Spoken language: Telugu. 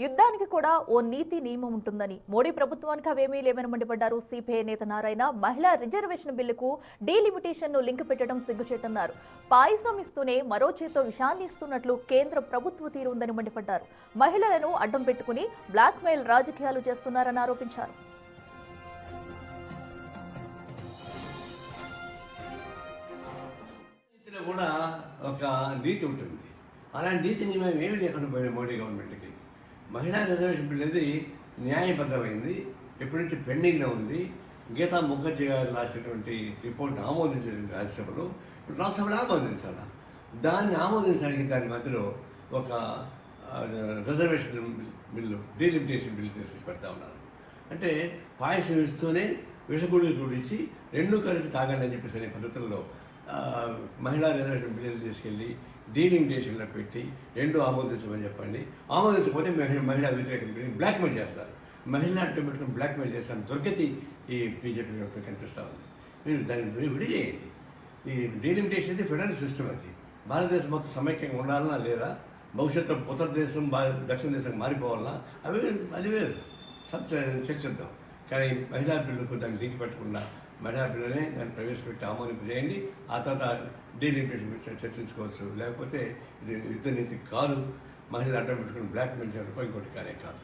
యుద్ధానికి కూడా ఓ నీతి నియమం ఉంటుందని మోడీ ప్రభుత్వానికి అవేమీ లేవని మండిపడ్డారు సిపిఐ నేత నారాయణ. మహిళా రిజర్వేషన్ బిల్లుకు డీలిమిటేషన్ ను లింక్ పెట్టడం సిగ్గుచేటన్నారు. పాయసం ఇస్తూనే మరో చేతో విషాన్ని ఇస్తున్నట్లు కేంద్ర ప్రభుత్వ తీరు ఉందని మండిపడ్డారు. మహిళలను అడ్డం పెట్టుకుని బ్లాక్ మెయిల్ రాజకీయాలు చేస్తున్నారని ఆరోపించారు. కూడా ఒక నీతి ఉంటుంది. అలాంటి నీతిని మేము ఏమీ లేకుండా పోయిన మోడీ గవర్నమెంట్కి. మహిళా రిజర్వేషన్ బిల్ అనేది న్యాయబద్ధమైంది, ఎప్పటి నుంచి పెండింగ్లో ఉంది. గీతా ముఖర్జీ గారు రాసినటువంటి రిపోర్ట్ని ఆమోదించండి రాజ్యసభలో, లోక్సభలో ఆమోదించాలి. దాన్ని ఆమోదించడానికి దాని మధ్యలో ఒక రిజర్వేషన్ బిల్లు, డీలిమిటేషన్ బిల్లు తీసుకొచ్చి పెడతా ఉన్నారు. అంటే పాయసం ఇస్తూనే విషగుళ్ళు కూడించి రెండూ కలిపి తాగండి అని చెప్పేసి అనే పద్ధతుల్లో మహిళా రిజర్వేషన్ బిల్లులు తీసుకెళ్ళి డీలిమిటేషన్లో పెట్టి రెండు ఆమోదించమని చెప్పండి. ఆమోదించకపోతే మహిళా వ్యతిరేక బిల్లుని బ్లాక్మెయిల్ చేస్తారు. మహిళా అడ్డం పెట్టుకుని బ్లాక్మెయిల్ చేస్తాను దొరికితే ఈ బీజేపీ కనిపిస్తూ ఉంది. మీరు దాన్ని విడి చేయండి. ఈ డీలిమిటేషన్ అయితే ఫెడరల్ సిస్టమ్. అది భారతదేశం మొత్తం సమైక్యంగా ఉండాలన్నా లేదా భవిష్యత్తులో ఉత్తర దేశం దక్షిణ దేశం మారిపోవాలన్నా అది వేరు చర్చిద్దాం. కానీ మహిళా బిల్లుకు దాన్ని లింక్ పెట్టకుండా మహిళా బిల్లునే దాన్ని ప్రవేశపెట్టి ఆమోదింపు చేయండి. ఆ తర్వాత డీలిమిటేషన్ గురించి చర్చించుకోవచ్చు. లేకపోతే ఇది యుద్ధ నీతి కాదు. మహిళలు అడ్డం పెట్టుకుని బ్లాక్ మెయిల్ చేయడం ఇంకోటి కానే కాదు.